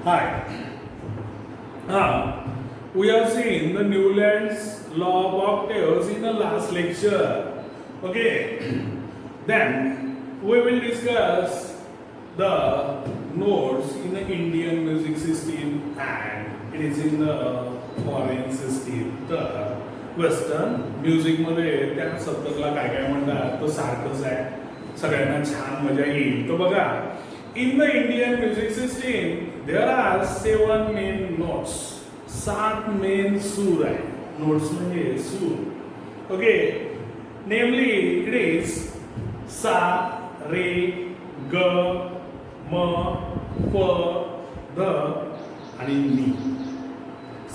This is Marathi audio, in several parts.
Hi. We have seen the Newland's law of octaves in the last lecture. Okay. Then we will discuss the notes in the Indian music system and it is in the foreign system. तर वेस्टर्न म्युझिक मध्ये त्या सप्तकला काय काय म्हणतात तो सारखंच आहे, सगळ्यांना छान मजा येईल. तो बघा, in the Indian music system there are 7 main notes. 7 main सूर आहे. नोट्स म्हणजे सूर. ओके, नेमली इट इज सा, रे, ग, म, प, ध आणि नी.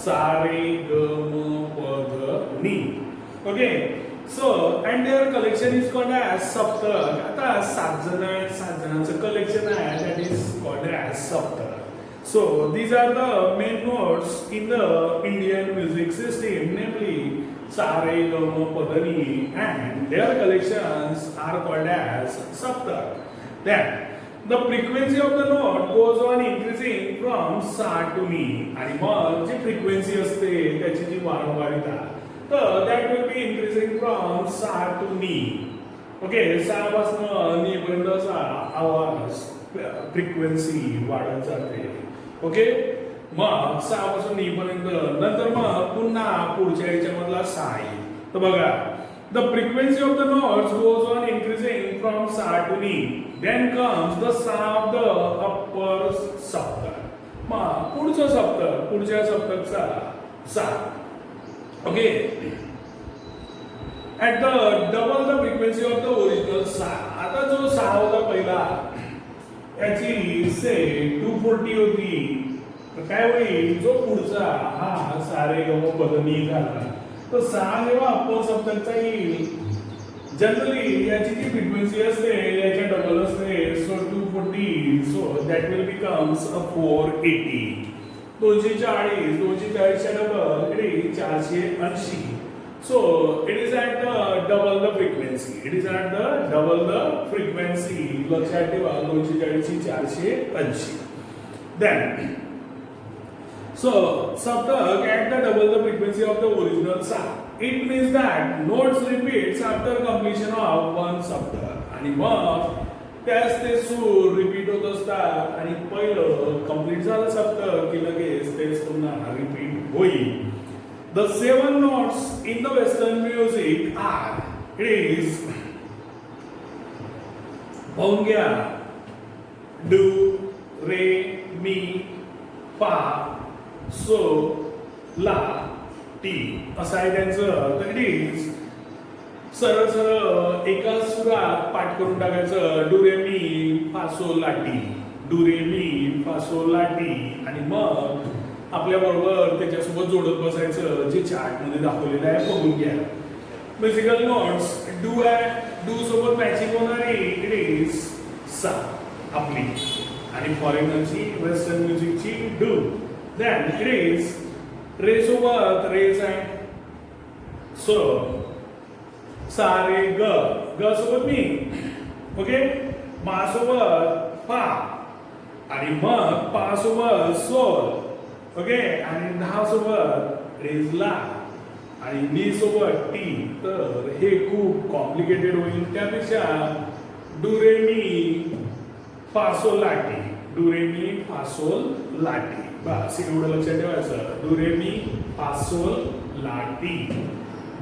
सा, रे, ग, म, प, ध, नी. Okay, so and their collection is called as saptak. आता 7 जणांचं कलेक्शन आहे, that is called as saptak. So these are the main notes in the Indian music system, namely sa, re, ga, ma, pa, dha, ni, and their collections are called as saptak. Then the frequency of the note goes on increasing from sa to ni. आणि मग जी फ्रिक्वेन्सी असते त्याची जी वारंवारिता, तर that will be increasing from sa to ni. Okay, सा पासून नी पर्यंत आवाज फ्रिक्वेन्सी वाढत जाते. ओके, मग सा पासून नी पर्यंत, नंतर मग पुन्हा पुढच्या याच्यामधला सा येईल. तर बघा, the frequency of the notes goes on increasing from sa to ni. Then comes the sa of the upper saptak. मग पुढचं सप्तक, पुढच्या सप्तकचा सा. Okay, at the double the frequency of the original sa. आता जो सा होता पहिला, याची से 240 होती, तर काय होईल, जो पुढचा हा सारे गम बदनी झाला, तर सा जेव्हा अप्पर सप्तकचा येईल, जनरली याची जी फ्रिक्वेन्सी असते याच्या डबल असते. So 240, so that will becomes a 480. 240 च्या double it is 480. So it is at the double the frequency. It is at the double the frequency. लक्षात ठेवा, 240 ची 480. Then so saptak at the double the frequency of the original sa. It means that notes repeats after completion of one saptak. आणि मग त्याच ते सूर रिपीट होत असतात आणि पहिलं कंप्लीट झालं सप्तक की लगेच तेच पुन्हा रिपीट होईल. The 7 notes in the Western music are, it is, पाहून घ्या, do, re, mi, fa, so, la, ti. असं आहे त्यांचं. तर इट इज सरळ सरळ एका सुरात पाठ करून टाकायचं. डू रे मी फा सो ला टी, डू रे मी फा सो ला टी. आणि मग आपल्या बरोबर त्याच्यासोबत जोडत बसायचं, जे चार्ट मध्ये दाखवलेलं आहे बघून घ्या. म्युझिकल नोट्स डू आहे, डू सोबत मॅचिंग होणारी इट इज सा आपली, आणि फॉरेनरची वेस्टर्न म्युझिकची do. Then it is re सोबत रेज आहे, सो सा रे ग, ग सोबत मी. ओके, मा सोबत फा, आणि मग पा सोबत सोल. ओके, आणि दहा सोबत रेज ला, आणि नी सोबत टी. तर हे खूप कॉम्प्लिकेटेड होईल, त्यापेक्षा do re mi fa sol ला T, do re mi fa sol ला टी. बस एवढं लक्षात ठेवायचं. Do re mi fa sol ला T,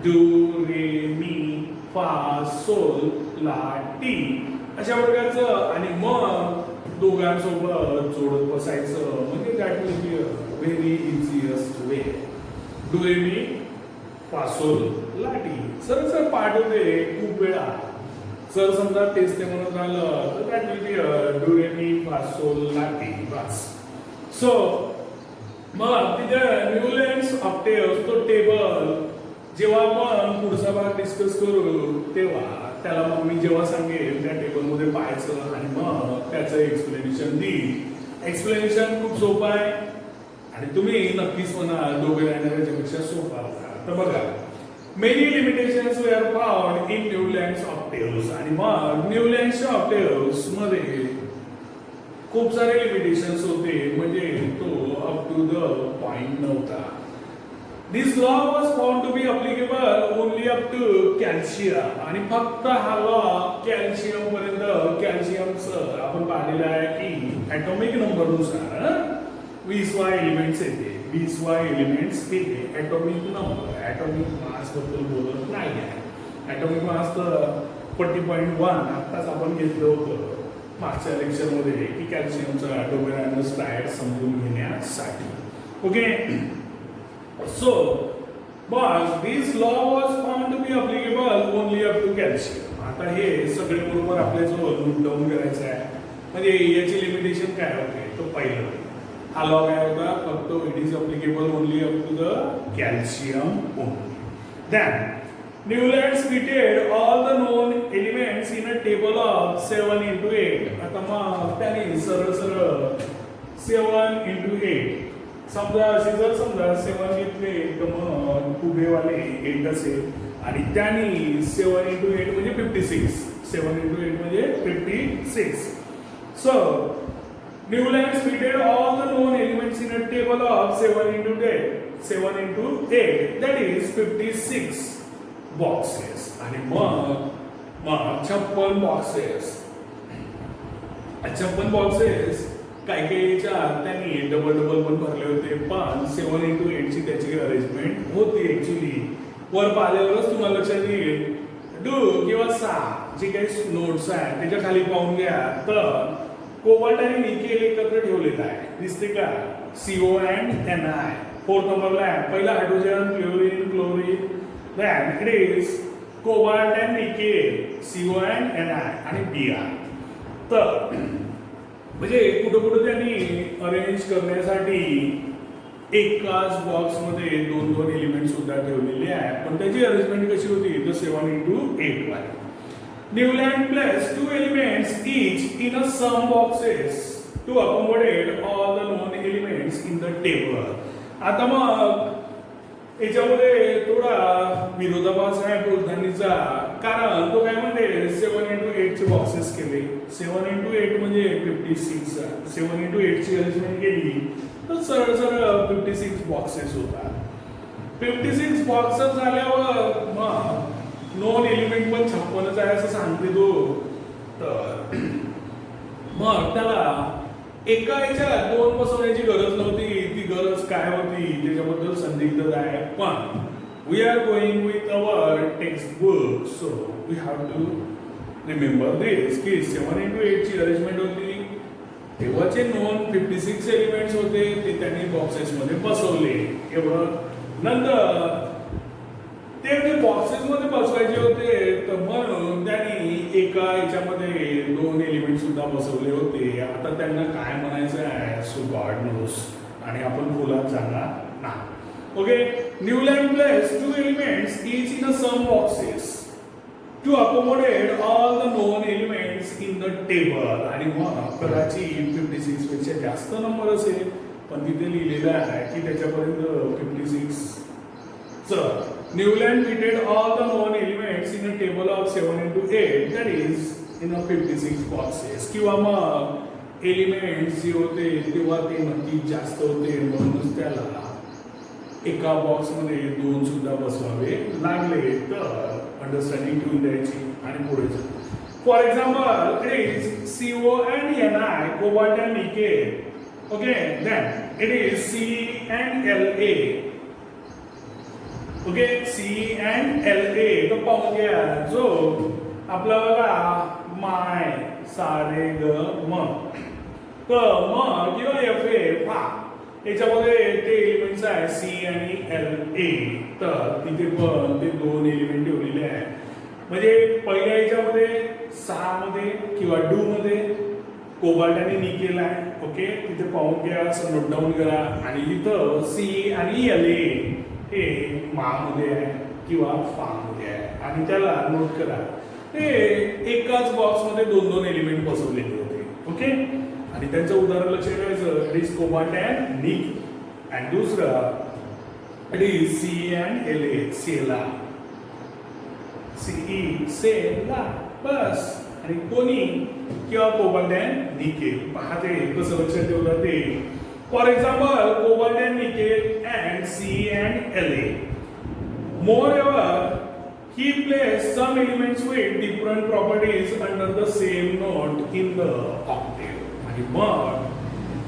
do re mi fa sol ला टी, अशा प्रकारचं. आणि मग दोघांसोबत जोडत बसायचं, म्हणजे that will be very easiest way. Do re mi fa sol ला टी. सर पाठ होते खूप वेळा, सर समजा तेच ते म्हणत राहिलं तर that will B do re mi fa sol ला टी. बस. सो मग तिथे न्यूलँड्स ऑक्टेव्ह तो टेबल जेव्हा आपण पुढचा भाग डिस्कस करू तेव्हा त्याला मग मी जेव्हा सांगेल त्या टेबलमध्ये पाहायचं आणि मग त्याचं एक्सप्लेनेशन देईल. एक्सप्लेनेशन खूप सोपं आहे आणि तुम्ही नक्कीच म्हणा दोघे राहण्यापेक्षा सोपा होता. तर बघा, many limitations we are found in Newlands octaves. आणि मग न्यूलँड्स ऑक्टेव्हज मध्ये खूप सारे लिमिटेशन्स होते, म्हणजे तो अप टू द पॉइंट नव्हता. This law was found to be applicable only up to calcium, आणि फक्त हा लॉ कॅल्शियम पर्यंत. कॅल्शियमचं आपण पाहिलेलं आहे की ॲटॉमिक नंबरनुसार 20वा एलिमेंट्स येते, 20वा एलिमेंट्स येते. ॲटॉमिक नंबर, ॲटॉमिक मास बद्दल बोलत नाही आहे. ॲटॉमिक मास तर 40.1 आत्ताच आपण घेतलं होतं मागच्या लेक्चरमध्ये की कॅल्शियमचा डोबेरानस डायट समजून घेण्यासाठी. Okay, so but this law was found to be applicable only up to calcium. आता हे सगळे बरोबर आपल्याजवळ नोट डाऊन करायचं आहे. म्हणजे याची लिमिटेशन काय होते, तो पहिलं हा लॉ काय होता, फक्त it is applicable only up to the calcium only. Then Newlands fitted all the known elements in a table of 7 into 8. आता मग त्याने सरळ सरळ 7 into 8 समजा असे जर समजा 7 घेतले तर मग उभेवाले 8 असेल, आणि त्याने 7 into 8 म्हणजे 56. 7 into 8 म्हणजे 56. So Newlands fitted all the known elements in a table of 7 into 8, that is 56 boxes. आणि मग 56 बॉक्सेस. 56 बॉक्सेस काही काही याच्यात त्यांनी डबल पण भरले होते, पण 7 into 8 ची त्याची अरेंजमेंट होती ऍक्च्युली. वर पाहिल्यावरच तुम्हाला लक्षात येईल. डू किंवा सा जे काही नोट्स आहेत त्याच्या खाली पाहून घ्या, तर कोबाल्ट आणि निकेल एकत्र ठेवलेला आहे, दिसते का, CO and Ni. 4th नंबरला आहे पहिला hydrogen, fluorine, chlorine. Then it is cobalt and nickel, CO and Ni आणि Br. तर म्हणजे कुठं कुठं त्यांनी अरेंज करण्यासाठी एकाच बॉक्समध्ये 2 एलिमेंट सुद्धा ठेवलेले आहेत, पण त्याची अरेंजमेंट कशी होती, तर 7 into 8 वाली. Newland placed 2 elements each in a sum boxes to accommodate all the known elements in the table. आता मग याच्यामध्ये थोडा विरोधाभास आहे बोलतानीचा, कारण तो काय म्हणते 7 into 8 चे बॉक्सेस केले. 7 into 8 म्हणजे 56. 7 into 8 ची अरेंजमेंट केली तर सरळ सरळ 56 बॉक्सेस होतात. 56 बॉक्सेस झाल्यावर मग नॉन एलिमेंट पण 56च आहे असं सांगते तो. तर मग त्याला एका याच्यात 2 बसवण्याची गरज नव्हती. ती गरज काय होती त्याच्याबद्दल संदिग्ध आहे, पण we are going with our textbook, so we have to remember this की 7 into 8 ची अरेंजमेंट होती. तेव्हाचे नॉन 56 एलिमेंट्स होते ते त्यांनी बॉक्सेस मध्ये बसवले एवढं. नंतर ते बॉक्सेस मध्ये बसवायचे होते, तर म्हणून त्यांनी एका याच्यामध्ये 2 एलिमेंट सुद्धा बसवले होते. आता त्यांना काय म्हणायचं आहे, सो गॉड नोस, आणि आपण बोलत जाणार नाही. Okay, Newland places 2 elements each in a sum boxes to accommodate all the known elements in the table. आणि मग कदाचित 56 पेक्षा जास्त नंबर असेल, पण तिथे लिहिलेलं आहे की त्याच्यापर्यंत 56. तर Newland fitted all the known elements in a table of 7 into 8, that is in a 56 boxes. किंवा मग एलिमेंट्स जे होते तेव्हा ते नक्की जास्त होते, म्हणूनच त्याला एका बॉक्समध्ये 2 सुद्धा बसवावे लागले. तर अंडरस्टँडिंग ठेवून द्यायची आणि पुढे जाऊ. For example it is CO and Ni, cobalt and nickel. Okay, then it is Ce and La. Okay, C and La. तो पाहून घ्या, जो आपला बघा माय सारे ग म, तर म किंवा FA फा याच्यामध्ये ते एलिमेंट्स आहे C आणि La. तर तिथे पण ते 2 एलिमेंट ठेवलेले आहे. म्हणजे पहिल्या याच्यामध्ये 6 मध्ये किंवा डू मध्ये कोबाल्ट आणि निकेल आहे. ओके, तिथे पाहून घ्या, असं नोट डाऊन करा. आणि इथं C आणि La हे मध्ये आहे किंवा मध्ये आहे, आणि त्याला नोट करा ते एकाच बॉक्समध्ये 2 एलिमेंट बसवलेले होते. ओके, आणि त्यांचं उदाहरण लक्षात ठेवायचं, it is cobalt and nickel, and दुसरं it is C and La, सेला, CE सेला, बस. आणि कोणी किंवा कोबाल्ट अँड निकेल. पहा ते कसं लक्षात ठेवलं ते. For example cobalt and nickel and C and La. Moreover, he placed some elements with different properties under the same note in the octave. आणि मग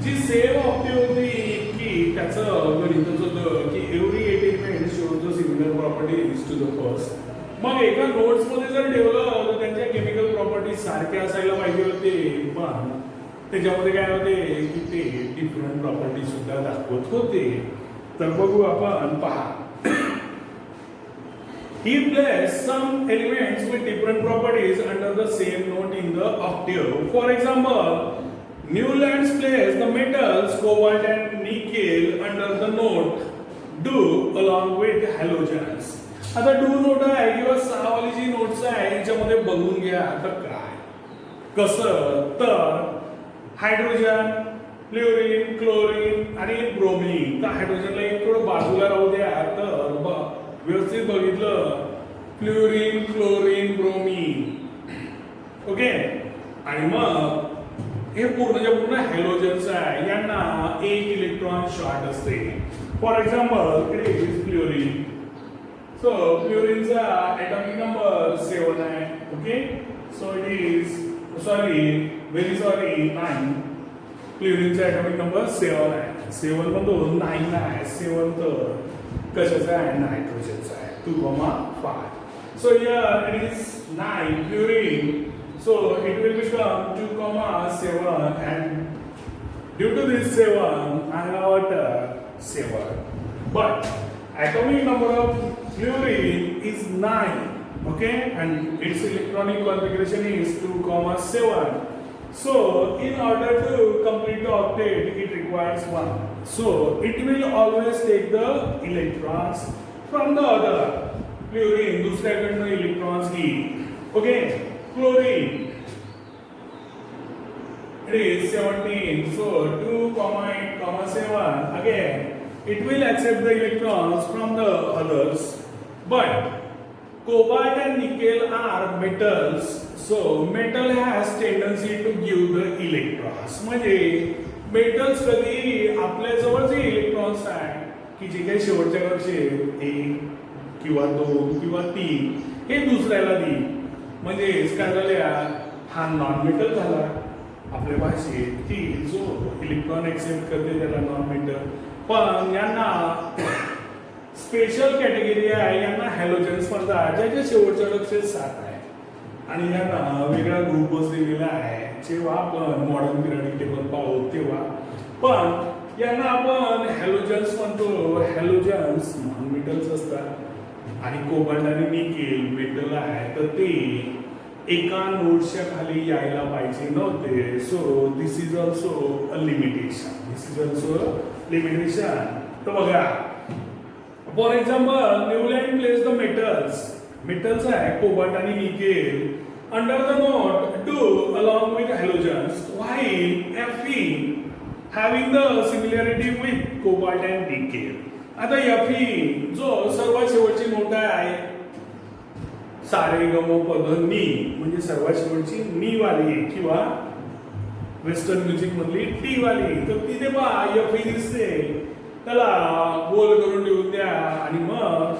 जी सेम ऑक्टेव होती की त्याचं गणितच होतं की every 8 element shows the similar properties to the first. मग एका नोट्स मध्ये जर ठेवलं तर त्यांच्या केमिकल प्रॉपर्टीज सारख्या असायला पाहिजे होते, पण त्याच्यामध्ये काय होते की ते डिफरंट प्रॉपर्टी सुद्धा दाखवत होते. तर बघू आपण. पहा, he placed some elements with different properties under the same note in the octave. For example, Newlands placed the metals cobalt and nickel under the note do along with halogens. आता डू नोट आहे किंवा सहावाली जी नोट्स आहे याच्यामध्ये बघून घ्या तर काय कसं. तर हायड्रोजन, फ्लोरीन, क्लोरीन आणि ब्रोमीन. तर हायड्रोजनला एक थोडं बाजूला राहू द्या. तर व्यवस्थित बघितलं फ्लोरीन, क्लोरीन, ब्रोमीन. ओके. आणि मग हे पूर्णच्या पूर्ण हॅलोजन्स आहे. यांना एक इलेक्ट्रॉन शॉर्ट असते. For example it is fluorine. So फ्लोरीनचा ॲटॉमिक नंबर 7 आहे. Okay. So it is very sorry 9. फ्लोरीनचा ॲटॉमिक नंबर 7 आहे. 7 मधून 9 आहे. 7 तर कशाचा आहे? नायट्रोजनचा आहे. 2,5. So here it is 9 fluorine. So it will become 2,7 and due to this 7 I got 7. But atomic number of fluorine is 9. Okay, and its electronic configuration is 2,7. So in order to complete the octet it requires 1. So it will always take the electrons from the other. Fluorine दुसऱ्याकडनं इलेक्ट्रॉन्स घेईल. Okay. Chlorine it is 17. So 2,8,7. Again it will accept the electrons from the others. But cobalt and nickel are metals. So metal has tendency to give the electrons. म्हणजे मेटल्स कधी आपल्या जवळ जे इलेक्ट्रॉन्स आहे की जे काही शेवटच्या वर्षी 1 किंवा 2 किंवा 3 हे दुसऱ्याला देईल. म्हणजे काय झालं, हा नॉन मेटल झाला आपल्या भाषेत की जो इलेक्ट्रॉन एक्सेप्ट करते त्याला नॉन मेटल. पण यांना स्पेशल कॅटेगरी आहे, यांना हॅलोजन्स म्हणतात, ज्याच्या शेवटच्या लक्षात 7 आहे आणि यांना वेगळा ग्रुपच दिलेला आहे जेव्हा आपण मॉडर्न पिरियडिक टेबल पाहू तेव्हा. पण यांना आपण हॅलोजन्स म्हणतो. हॅलोजन्स नॉन मेटल्स असतात आणि कोबाल्ट आणि निकेल मेटल आहे, तर ते एका नोटच्या खाली यायला पाहिजे नव्हते. So this is also a limitation. तर बघा, for example Newland places the metals आहे कोबाल्ट आणि nickel under the note do along with halogens, while Fe having the similarity with cobalt and nickel. आता Fe जो सर्वात शेवटची नोट आहे सारे गम पद नी, म्हणजे सर्वात शेवटची नी वाली किंवा वेस्टर्न म्युझिक मधली टी वाली, तर तिथे पहा Fe दिसते. त्याला गोल करून लिहून द्या आणि मग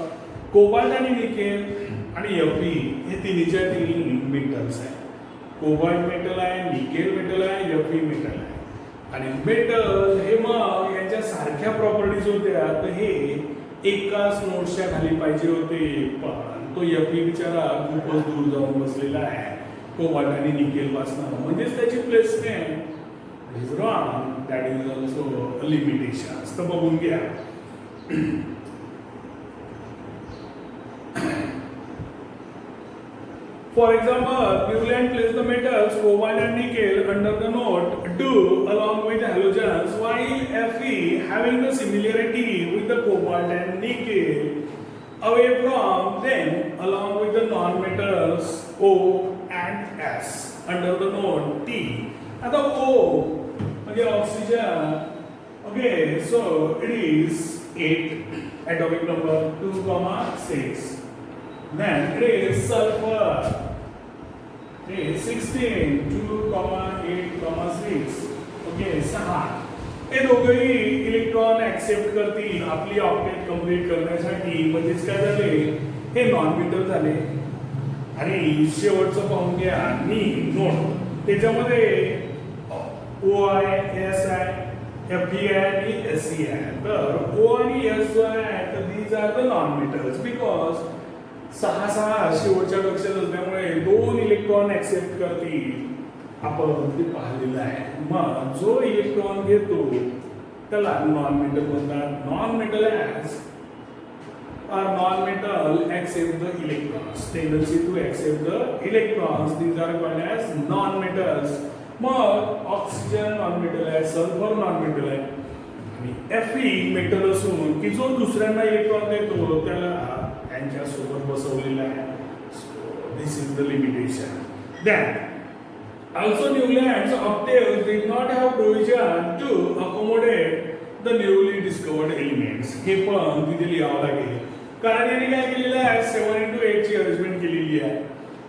कोबाल्ट आणि निकेल आणि Fe हे तिन्हीच्या तिन्ही मेटल्स आहे. कोबाल्ट मेटल आहे, निकेल मेटल आहे, Fe मेटल आहे. आणि मेटल हे मग यांच्या सारख्या प्रॉपर्टीज होत्या, तर हे एकाच नोटच्या खाली पाहिजे होते. पण तो Fe बिचारा खूपच दूर जाऊन बसलेला आहे कोबाल्ट आणि निकेल पासून, म्हणजेच त्याची placement is wrong. That is also a limitation. तर बघून घ्या. For example, Newland placed the metals cobalt and nickel under the note do along with halogens, while Fe having the similarity with the cobalt and nickel away from them along with the non-metals O and S under the note T. आता O म्हणजे oxygen. Okay, so it is 8 atomic number 2,6. Then it is sulfur. हे 16 2,8,6 ओके 6 हे दोघंही इलेक्ट्रॉन ऍक्सेप्ट करतील आपली ऑक्टेट कंप्लीट करण्यासाठी. म्हणजेच काय झाले, हे नॉन मेटल झाले. आणि शेवटचं पाहून घ्या नी नोट, त्याच्यामध्ये ओ आहे, एस आहे, एफ आहे आणि एस सी आहे. तर ओ आणि एस जो आहे तर these are the non metals because 6 शेवटच्या कक्षात असल्यामुळे 2 इलेक्ट्रॉन ऍक्सेप्ट करतील. आपण ते पाहिलेलं आहे. मग जो इलेक्ट्रॉन घेतो त्याला नॉन मेटल म्हणतात. Non metal as are non-metal accept the electrons, tendency to accept the electrons, these are called as non-metals. मग ऑक्सिजन नॉन मेटल आहे, सल्फर नॉन मेटल आहे आणि Fe मेटल असून की जो दुसऱ्यांना इलेक्ट्रॉन देतो त्याला त्यांच्या सोबत बसवलेला आहे. So this is the limitation. Then also Newland's octaves did not have provision to accommodate the newly discovered elements. हे पण तिथे लिहावं लागेल. कारण यांनी काय केलेलं आहे, 7x8 ची अरेंजमेंट केलेली आहे.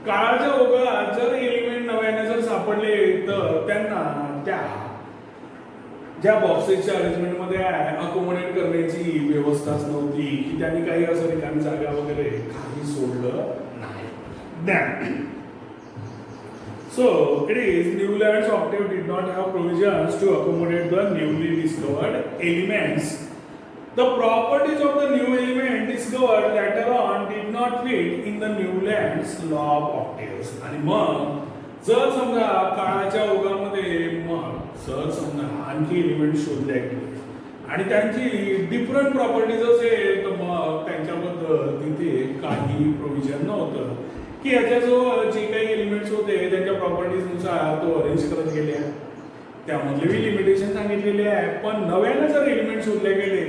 काळाच्या ओघात जर एलिमेंट नव्याने जर सापडले तर त्यांना त्या ज्या बॉक्सेसच्या अरेंजमेंट मध्ये अकोमोडेट करण्याची व्यवस्थाच नव्हती की त्यांनी काही असं रिकामी जागा वगैरे काही सोडलं नाही. Then so it is Newland's octave did not have provisions to accommodate the newly discovered elements. The properties of the new element discovered later on did not fit in the Newland's law of octaves. आणि मग जर समजा काळाच्या ओघामध्ये मग जर समजा आणखी एलिमेंट शोधले गेले आणि त्यांची डिफरंट प्रॉपर्टीज असेल तर मग त्यांच्याबद्दल तिथे काही प्रोव्हिजन नव्हतं की याच्याजवळ जे काही एलिमेंट्स होते त्यांच्या प्रॉपर्टीजनुसार तो अरेंज करत गेले. त्यामधले लिमिटेशन सांगितलेले आहे. पण नव्यानं जर एलिमेंट शोधले गेले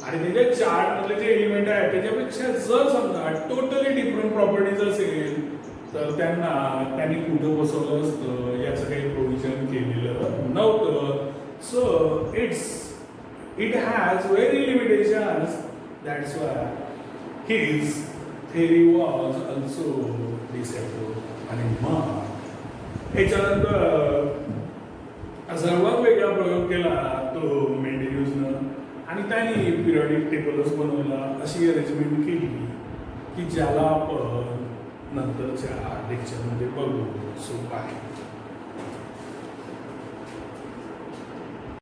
आणि त्याच्या चार्ट मधले जे एलिमेंट आहे त्याच्यापेक्षा जर समजा टोटली डिफरंट प्रॉपर्टीज असेल तर त्यांनी कुठं बसवलं असतं याचं काही प्रोव्हिजन केलेलं नव्हतं. So it has very limitations. That's why his theory was also disapproved. आणि मग याच्यानंतर सर्वात वेगळा प्रयोग केला तो मेंडेलिव्हजनं आणि त्याने पिरियडिक टेबलच बनवला. अशी अरेंजमेंट केली की ज्याला आपण नंतरच्या लेक्चरमध्ये बघू. So bye.